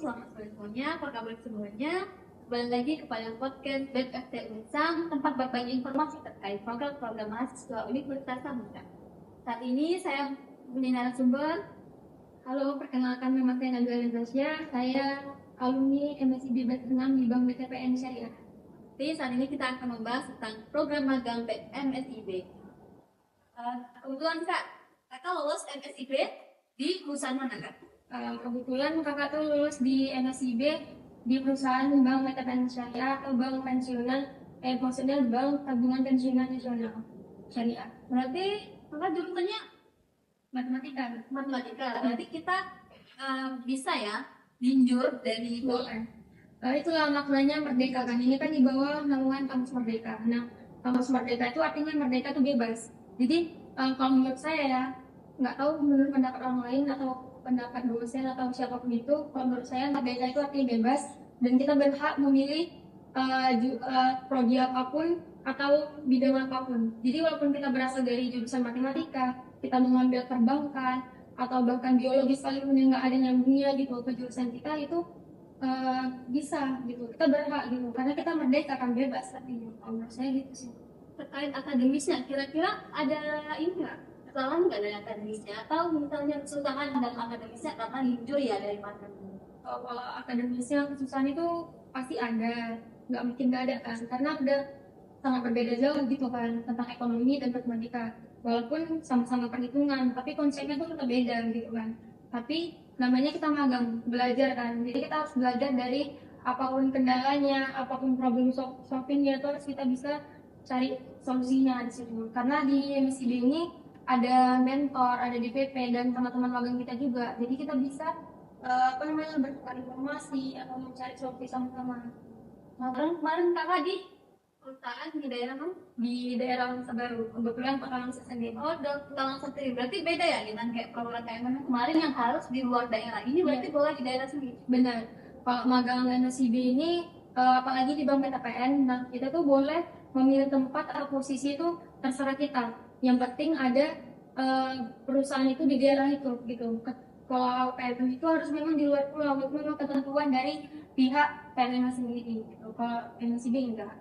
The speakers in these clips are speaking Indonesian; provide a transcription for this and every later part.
selamat sore semuanya, apa kabar semuanya? Kembali lagi kepada podcast BFT Unsam, tempat berbagi informasi terkait program-program mahasiswa Universitas Samudra. Saat ini saya punya narasumber. Halo, perkenalkan nama saya Nabila Natasha. Saya alumni MSIB Batch 6 di Bank BTPN Syariah. Jadi saat ini kita akan membahas tentang program magang MSIB. Kebetulan kakak lolos MSIB di perusahaan mana kak? Kebetulan kakak tuh lulus di MSIB di perusahaan Bank BTPN Syariah atau Bank Pensiunan, maksudnya Bank Tabungan Pensiunan Nasional Syariah. Berarti kakak jurusannya Matematika. Berarti kita bisa ya linjur dari Itulah maknanya merdeka kan. Ini kan di bawah naungan Kamus Merdeka. Nah, Kamus Merdeka itu artinya merdeka itu bebas. Jadi kalau menurut saya ya, nggak tahu menurut pendapat orang lain atau pendapat dosen atau siapapun itu, kalau menurut saya merdeka itu artinya bebas dan kita berhak memilih prodi apapun atau bidang apapun. Jadi walaupun kita berasal dari jurusan matematika, kita mengambil perbankan atau bahkan biologi sekalipun yang nggak ada nyambungnya gitu ke jurusan kita itu bisa gitu, kita berhak gitu karena kita merdeka kan, bebas. Tapi menurut saya gitu sih. Terkait akademisnya, kira-kira ada ini nggak kesalahan nggak dari akademisnya atau misalnya kesusahan dalam akademisnya karena linjur ya dari matematika? Kalau akademisnya kesusahan itu pasti ada, nggak mungkin nggak ada kan, karena udah sangat berbeda jauh gitu kan tentang ekonomi dan matematika. Walaupun sama-sama perhitungan, tapi konsepnya tuh tetap beda gitu kan. Tapi namanya kita magang, belajar kan, jadi kita harus belajar dari apapun kendalanya, apapun problem solvingnya itu harus kita bisa cari solusinya di situ. Karena di MSIB ini ada mentor, ada DPP dan teman-teman magang kita juga, jadi kita bisa bertukar informasi atau mencari solusi sama-sama. Kemarin kakak di perusahaan di daerah mana? Di daerah Langsa Baru, kebetulan Kota Langsa sendiri. Oh, Langsa sendiri. Berarti beda ya dengan kayak program kayak mana kemarin yang harus di luar daerah. Ini berarti boleh di daerah sendiri. Benar. Kalau magang MSIB ini apalagi di Bank BTPN, nah kita tuh boleh memilih tempat atau posisi itu terserah kita. Yang penting ada perusahaan itu di daerah itu gitu. Kalau PLN itu harus memang di luar pulau, itu memang ketentuan dari pihak PLN sendiri gitu. Kalau MSIB enggak.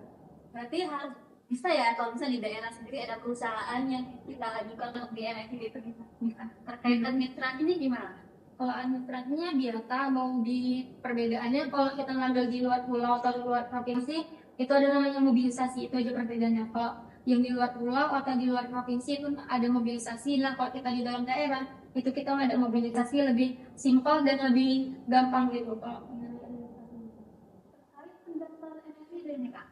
Berarti harus bisa ya kalau misalnya di daerah sendiri ada perusahaan yang kita ajukan untuk di MSIB itu bisa. Terkait administrasinya gimana? Kalau administrasinya biasa, mau di perbedaannya kalau kita ngambil di luar pulau atau luar provinsi itu ada namanya mobilisasi, itu aja perbedaannya. Kalau yang di luar pulau atau di luar provinsi itu ada mobilisasi. Nah kalau kita di dalam daerah itu kita nggak ada mobilisasi, lebih simpel dan lebih gampang gitu. Kalau pendaftaran MSIB ini kak,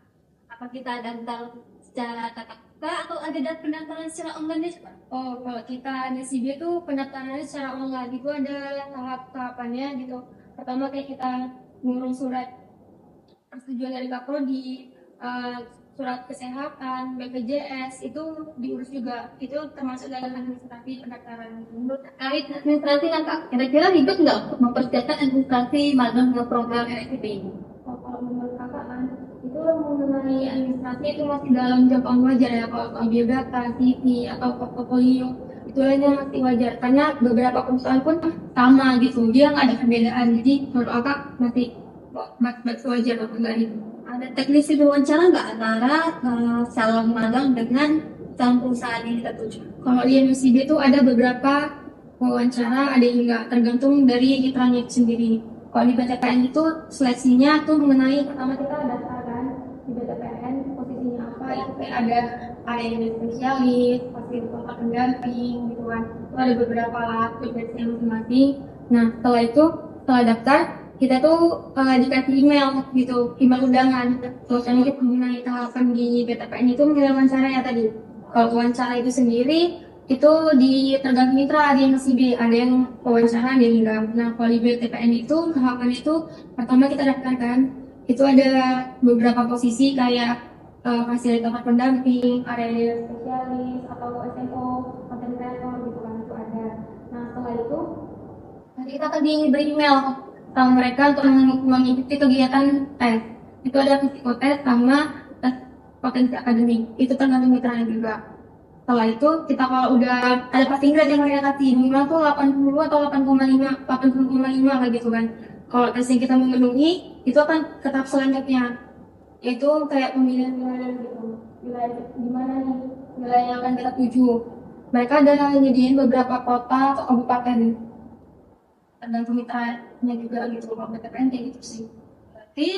apa kita daftar secara tatap muka atau ada pendaftaran secara online nih? Oh, kalau kita MSIB itu pendaftarannya secara online, itu ada tahap-tahapannya gitu. Pertama kayak kita ngurus surat persetujuan dari Kaprodi, surat kesehatan, BPJS itu diurus juga. Itu termasuk dalam administrasi pendaftaran. Terkait administrasi kan kak, kira-kira ribet nggak untuk mempersiapkan administrasi magang ke program MSIB ini? Kalau menurut kakak kan, itu mengenai administrasi itu masih dalam jangkauan wajar ya. Kalau biodata, CV atau portofolio itu lainnya masih wajar karena beberapa perusahaan pun sama gitu, dia nggak ada perbedaan. Jadi menurut kakak masih wajar atau enggak itu. Ada teknisi wawancara nggak antara calon magang dengan calon perusahaan yang kita tuju? Kalau di MSIB itu ada beberapa wawancara, ada yang enggak, tergantung dari kitranya itu sendiri. Kalau di BTPN itu seleksinya tuh mengenai pertama kita daftar kan di BTPN posisinya apa, itu kayak ada area spesialis, fasilitator pendamping gitu kan. Itu ada beberapa tugasnya masing-masing. Nah setelah daftar kita tuh dikasih email gitu, email undangan. Terus kita mengenai tahapan di BTPN itu mengenai wawancara ya tadi. Kalau wawancara itu sendiri itu di tergantung mitra di MSIB, ada yang wawancara, ada yang enggak. Nah kalau di BTPN itu tahapan itu pertama kita daftarkan, itu ada beberapa posisi kayak fasilitator pendamping, area spesialis atau SMO, content creator gitu kan, itu ada. Nah setelah itu nanti kita akan diberi email sama mereka untuk mengikuti kegiatan tes. Itu ada psikotes sama tes potensi akademik, itu tergantung mitranya juga. Setelah itu kita kalau udah ada passing grade yang mereka kasih, minimal tuh 80 atau 8,5 kayak gitu kan. Kalau tes yang kita memenuhi, itu akan ke tahap selanjutnya, yaitu kayak pemilihan wilayah gitu. Wilayah di mana nih wilayah yang akan kita tuju. Mereka ada nyediain beberapa kota atau kabupaten, tergantung mitranya juga gitu. Kalau PTPN kayak gitu sih. Berarti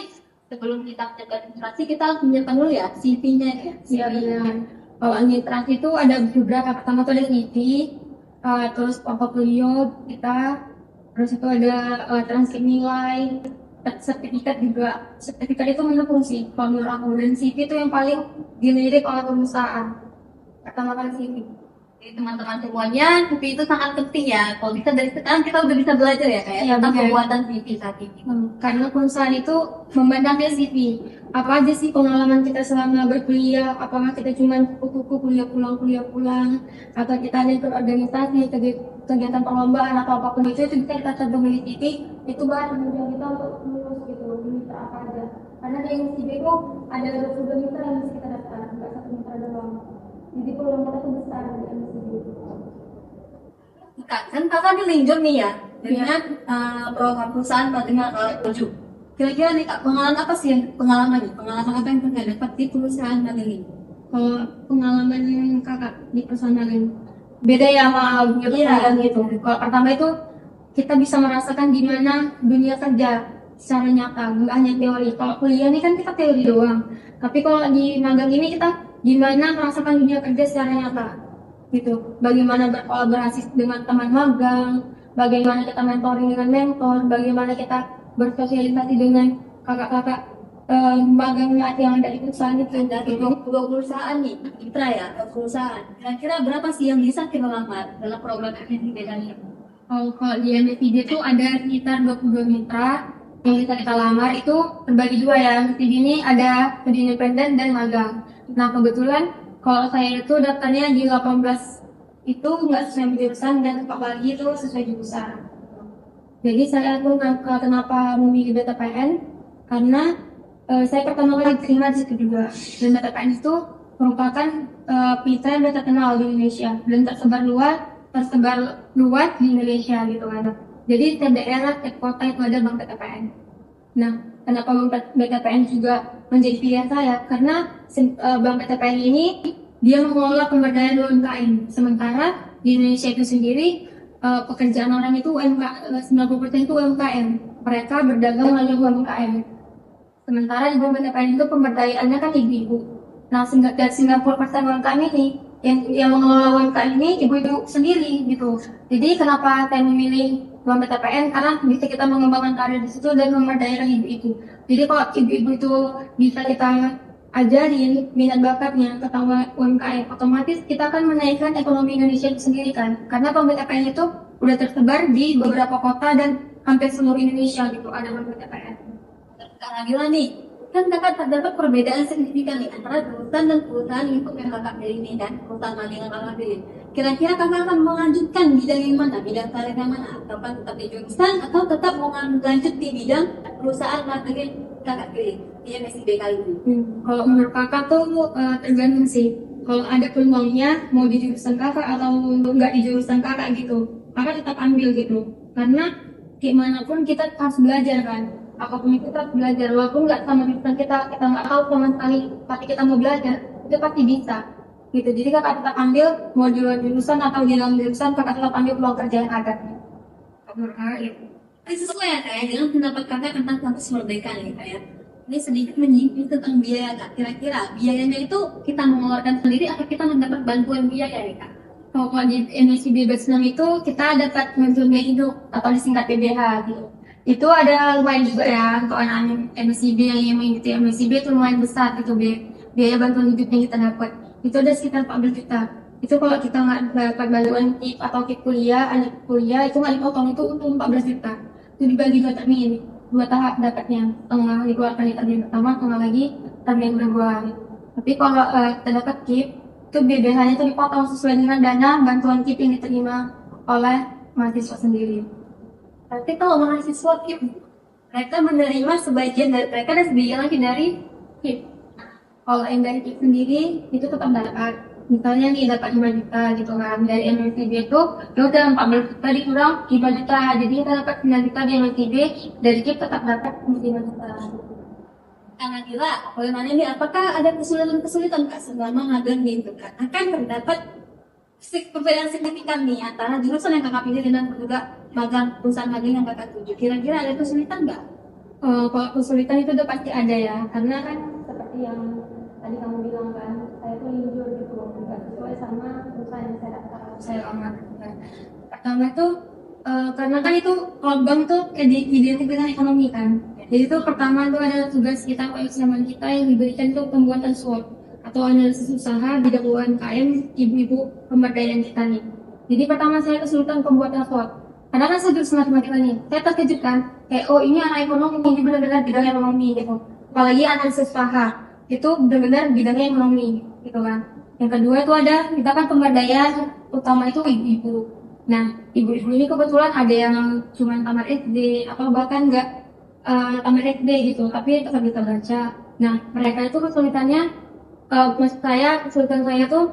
sebelum kita menyiapkan administrasi, kita harus menyiapkan dulu ya CV-nya ya. Iya benar. Kalau administrasi itu ada beberapa. Pertama tuh ada CV, terus portfolio kita, terus itu ada transkrip nilai, sertifikat juga. Sertifikat itu mendukung sih kalau menurut aku, dan CV itu yang paling dilirik oleh perusahaan. Pertama kali CV. Jadi teman-teman semuanya, CV itu sangat penting ya. Kalau bisa dari sekarang kita udah bisa belajar ya kayak Iya, tentang benar. pembuatan CV saat ini. Karena perusahaan itu memandang dari CV. Apa aja sih pengalaman kita selama berkuliah? Apakah kita cuma kuku kuliah pulang, atau kita ada ikut organisasi, kegiatan perlombaan atau apapun itu bisa kita cantumkan di CV. Itu bahan kemudian kita untuk lulus gitu, mitra apa aja. Karena di CV itu ada beberapa mitra yang bisa kita daftar, nggak satu mitra doang. Jadi peluang kita tuh besar di MCB. Kan kakak di Linjur nih ya, dengan program perusahaan dengan tujuh. Kira-kira nih kak, pengalaman apa sih pengalaman apa yang pernah dapat di perusahaan Madeli? Kalau pengalaman kakak di perusahaan lain beda ya sama gitu. Kalau pertama itu kita bisa merasakan gimana dunia kerja secara nyata, nggak hanya teori. Kalau kuliah ini kan kita teori doang, tapi kalau di magang ini kita gimana merasakan dunia kerja secara nyata gitu. Bagaimana berkolaborasi dengan teman magang, bagaimana kita mentoring dengan mentor, bagaimana kita bersosialisasi dengan kakak-kakak magang yang ada di perusahaan itu. Dari dua perusahaan nih, mitra ya, perusahaan. Kira-kira berapa sih yang bisa kita lamar dalam program MSIB kali ini? Kalau di MSIB itu ada sekitar 22 mitra yang bisa kita lamar. Itu terbagi dua ya. MSIB ini ada studi independen dan magang. Nah kebetulan kalau saya itu daftarnya di 18 itu nggak sesuai jurusan, dan apalagi itu sesuai jurusan. Jadi saya tuh kenapa memilih BTPN karena saya pertama kali terima di situ juga, dan BTPN itu merupakan mitra yang sudah terkenal di Indonesia dan tersebar luas di Indonesia gitu kan. Jadi setiap daerah, setiap kota itu ada bank BTPN. Nah, kenapa bank BTPN juga menjadi pilihan saya? Karena bank BTPN ini dia mengelola pemberdayaan UMKM. Sementara di Indonesia itu sendiri pekerjaan orang itu 90% itu UMKM. Mereka berdagang melalui UMKM. Sementara di bank BTPN itu pemberdayaannya kan ibu-ibu. Nah, dari 90% UMKM ini yang mengelola UMKM ini ibu-ibu sendiri gitu. Jadi kenapa saya memilih bank BTPN? Karena bisa kita mengembangkan karir di situ dan memberdayakan ibu-ibu. Jadi kalau ibu-ibu itu bisa kita ajarin minat bakatnya tentang UMKM, otomatis kita akan menaikkan ekonomi Indonesia itu sendiri kan. Karena bank BTPN itu udah tersebar di beberapa kota dan hampir seluruh Indonesia gitu ada bank BTPN. Kak Nabila nih, kan kakak terdapat perbedaan signifikan nih antara jurusan dan perusahaan lingkup yang kakak pilih ini kan, perusahaan magang yang kakak pilih. Kira-kira kakak akan melanjutkan bidang yang mana, bidang karir yang mana? Apakah tetap di jurusan atau tetap mau lanjut di bidang perusahaan magang yang kakak pilih di MSIB kali ini? Kalau menurut kakak tuh tergantung sih. Kalau ada peluangnya mau di jurusan kakak atau nggak di jurusan kakak gitu, kakak tetap ambil gitu. Karena gimana pun kita harus belajar kan. Apapun itu kita harus belajar, walaupun nggak sama jurusan kita nggak tahu sama sekali, tapi kita mau belajar, itu pasti bisa gitu. Jadi kakak tetap ambil mau di luar jurusan atau di dalam jurusan, kakak tetap ambil peluang kerja yang ada. Menurut kakak itu. Ini sesuai ya kayak dengan pendapat kakak tentang kampus merdeka nih kayak. Ini sedikit menyinggung tentang biaya kak. Kira-kira biayanya itu kita mengeluarkan sendiri atau kita mendapat bantuan biaya nih kak? Kalau di MSIB Batch 6 itu kita dapat bantuan biaya hidup atau disingkat BBH gitu. Itu ada lumayan juga ya untuk anak-anak MSIB yang mengikuti MSIB itu lumayan besar gitu biaya bantuan hidup yang kita dapat. Itu ada sekitar 14 juta. Itu kalau kita nggak dapat bantuan KIP atau KIP kuliah, anak kuliah itu nggak dipotong, itu untuk 14 juta. Itu dibagi 2 termin, 2 tahap dapatnya. Setengah dikeluarkan di termin pertama, setengah lagi termin kedua. Tapi kalau terdapat KIP, itu BBH-nya itu dipotong sesuai dengan dana bantuan KIP yang diterima oleh mahasiswa sendiri. Berarti kalau mahasiswa KIP, mereka menerima sebagian dari mereka dan sebagian lagi dari KIP. Kalau yang dari KIP sendiri itu tetap dapat, misalnya nih dapat 5 juta gitu kan, dari MNCB itu ya udah 14 juta dikurang 5 juta, jadi kita dapat 9 juta di MNCB, dari KIP tetap dapat 5 juta. Nabila, boleh nanya nih, apakah ada kesulitan-kesulitan Kak selama magang nih itu Kak? Akan terdapat perbedaan signifikan nih antara jurusan yang Kakak pilih dengan juga magang perusahaan magang yang Kakak tuju. Kira-kira ada kesulitan nggak? Kalau kesulitan itu udah pasti ada ya, karena kan seperti yang tadi kamu bilang kan, saya tuh linjur gitu loh, nggak sesuai sama perusahaan yang saya daftar, saya lamar. Pertama tuh karena kan itu kalau bank tuh kayak identik dengan ekonomi kan, jadi tuh pertama tuh ada tugas kita kebersamaan kita yang diberikan tuh pembuatan SWOT atau analisis usaha bidang UMKM ibu-ibu pemberdayaan kita nih. Jadi pertama saya kesulitan pembuatan SWOT, karena kan saya jurusan matematika nih, saya terkejut kan, kayak oh ini anak ekonomi, ini benar-benar bidang ekonomi gitu. Apalagi analisis usaha itu benar-benar bidangnya ekonomi gitu kan. Yang kedua itu ada kita kan pemberdayaan utama itu ibu-ibu. Nah ibu-ibu ini kebetulan ada yang cuma tamat SD atau bahkan nggak tamat SD gitu, tapi tetap bisa baca. Nah mereka itu kesulitannya, maksud saya kesulitan saya tuh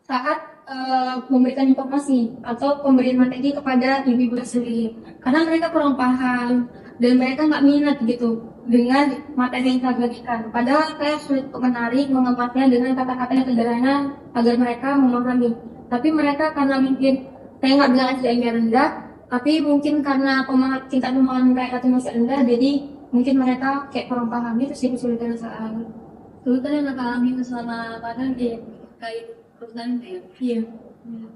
saat memberikan informasi atau pemberian materi kepada ibu-ibu sendiri, karena mereka kurang paham dan mereka nggak minat gitu dengan materi yang saya berikan. Padahal saya sulit untuk menarik, mengemasnya dengan kata-kata yang sederhana agar mereka memahami. Tapi mereka karena mungkin saya nggak bilang SDM-nya rendah, tapi mungkin karena tingkat pemahaman mereka itu masih rendah, jadi mungkin mereka kayak kurang paham. Itu sih kesulitan saya. Kesulitan yang Kakak alami selama magang di terkait perusahaan ya? Iya.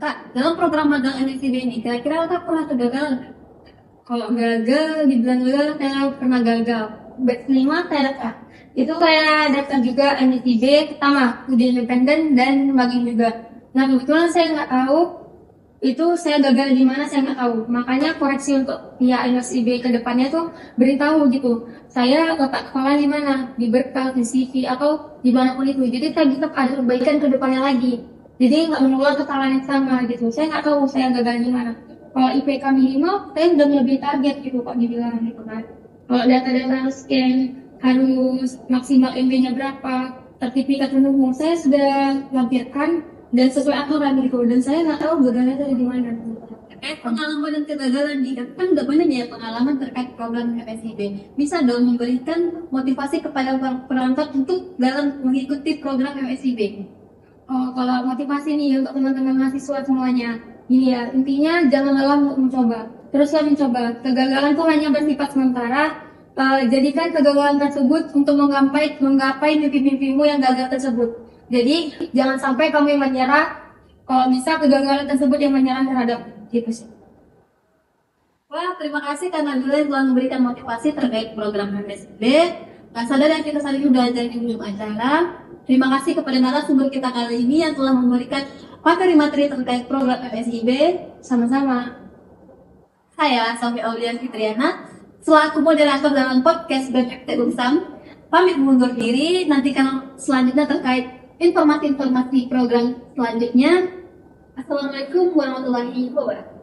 Kak, dalam program magang MNCB ini, kira-kira Kakak pernah kegagalan? Kalau gagal, dibilang gagal, saya pernah gagal. Batch 5 saya daftar. Itu saya daftar juga MNCB pertama, udah independen dan magang juga. Nah kebetulan saya nggak tahu itu saya gagal di mana, saya nggak tahu. Makanya koreksi untuk pihak MNCB ke depannya tuh beritahu gitu. Saya letak kepala di mana, di berkas, di CV atau di mana pun itu. Jadi saya bisa ada perbaikan ke depannya lagi. Jadi nggak mengulang kesalahan yang sama gitu. Saya nggak tahu saya gagal di mana. Kalau IPK minimal, saya udah melebihi target gitu kok dibilang gitu kan. Kalau data-data scan harus maksimal MB-nya berapa, sertifikat pendukung saya sudah lampirkan dan sesuai aturan gitu. Dan saya nggak tahu gagalnya dari di mana. Pengalaman dan kegagalan nih, kan nggak banyak ya pengalaman terkait program MNCB. Bisa dong memberikan motivasi kepada perantau untuk dalam mengikuti program MNCB. Kalau motivasi nih untuk teman-teman mahasiswa semuanya, ini ya intinya jangan lelah untuk mencoba. Teruslah mencoba. Kegagalan itu hanya bersifat sementara. Jadikan kegagalan tersebut untuk menggapai mimpi-mimpimu yang gagal tersebut. Jadi jangan sampai kamu yang menyerah. Kalau bisa kegagalan tersebut yang menyerah terhadap gitu sih. Wah, terima kasih karena Nabila telah memberikan motivasi terkait program MNCB. Gak sadar yang kita saat ini sudah ada di ujung acara. Terima kasih kepada narasumber kita kali ini yang telah memberikan materi-materi terkait program MNCB. Sama-sama. Saya Sofi Aulian Fitriana, selaku moderator dalam podcast BMFT Unsam, pamit mundur diri. Nantikan selanjutnya terkait informasi-informasi program selanjutnya. Assalamualaikum warahmatullahi wabarakatuh.